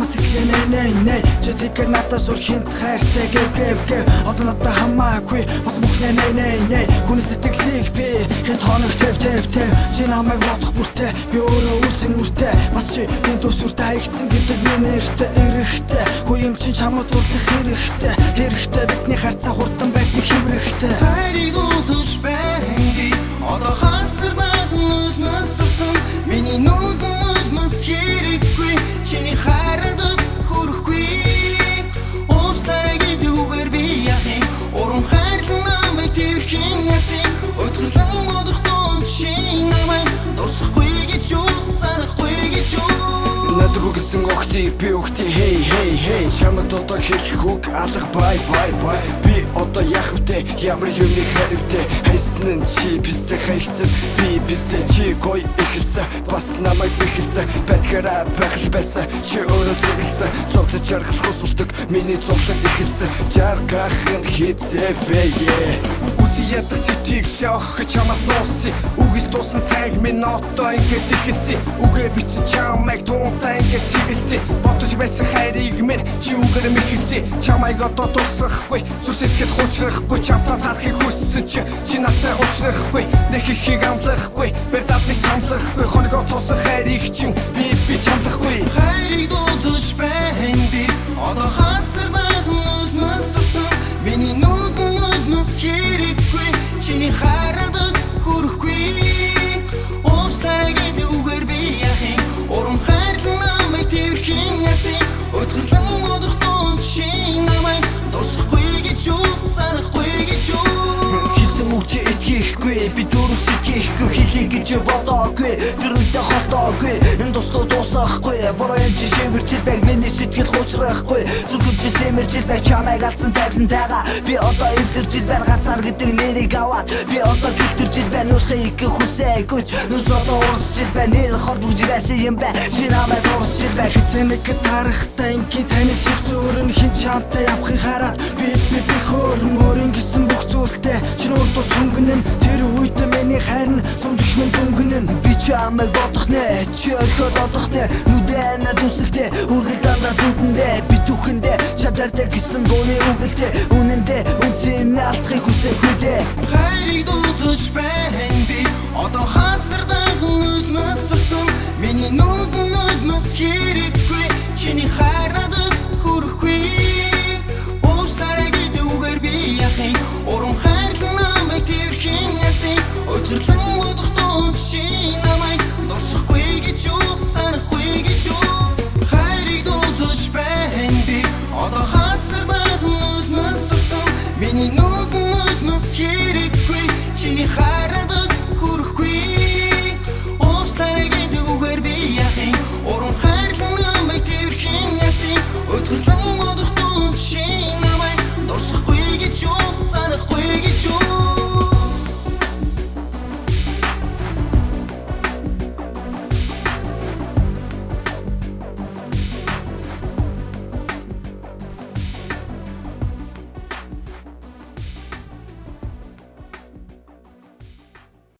чамаас эхлэнэ чи тэгэхээр надад сур хинт хайртай гэв одоо надад хамаагүй боц мөхнэ нэ хүний сэтгэлийг би хэд хоног тэв чи намайг бодох бүртээ би өөрөө үсэн мөртөө бас чи энэ төсвөртэй хаягдсан гэдэг миний нэртэй эрэхтэй хүн чинь чамд турлах хэрэгтэй бидний харьцаа хурдан байсан хэврэхтэй хайрыг уулж бэнди одоо хансарнах нүднэс сусан миний нүднэс хэрэггүй чиний хайрад хүрэхгүй устараг идүүгээр би яхи урам хайрлан намайг тэрхэн ясын өдгөрлөн бодох тун чи намайг дусахгүй гэж юу санахгүй гэж юу Надругсан охтыг би охти хей чамд одоо хэлэх үг алга бай би одоо яах вэ ямар юмны харивтэй хайсан чи бистэ хайцсан би бистэ чи гой ихсэн бас намайг ихсэн бэтгэрэ бахал байсан чи өөрөө зэглсэн цогт жаргал хусулдаг миний цогтлог ихсэн жаргахын хизээвэ ядах сэтийг лёх чамаас нууси үгis тусан цаг минь одоо ингээд ихсэн үгээ бичин чамайг туунтай ингээд чивэсэн бодож байсан хайрыг минь чи үгээр мэхсэн чамайг одоо тусахгүй зүр сэтгэл хуучрахгүй чамтай тарахыг хүссэн чи надтай уулзрахгүй нэг ихийг амлахгүй бэр завны хамлахгүй хоног тусах хайрыг чин би чамлахгүй хайрыг дуулж бэнди одоо хансарнах нүднэс сусан миний нүднэс хэрэггүй чиний хайрад хүрэхгүй устараг идүүгээр би яхи урам хайрлан намайг тэрхэн ясын өдгөрлөн бодох тун чи намайг дусахгүй гэж юу санахгүй гэж юу хийсэн үгч итгэхгүй би дөрөв сэтгэхгүй хэлий гэж бодоогүй дөрөвдө холтоогүй энэ тусдуу дуусахгүй бороо юм чи шивэрчил байг миний сэтгэл хуучрахгүй зүрхэмжи сэмэрчил байг чамайг алдсан тайвнтайгаа би одоо эвлэрчил байна ганцаар гэдэг нэрийг аваад би одоо гэлтэрчил байна уушхийг хүсээгүй нүс одоо урсчил байна нэр хордож байсан юм бай чи намайг урсчил бай хитэнэг тарахтай ингийн таны шиг зөөрн хин чамтай явахыг хараад би хөөрн гисэн бүх зүйлтэй чи өөртөө сүнгэнэн тэр үед миний хайр нь сумжихмэн дүнгэнэн би чамайг бодох нэ чи өрхөд одох нэ нүдэн дүсэлтэй үргэл дандаа зүтэндээ би түүхэндээ чамдартай гисэн дууны үгэлтэй үнэндээ үнцэн алдахыг хүсэхгүй дээ хайрыг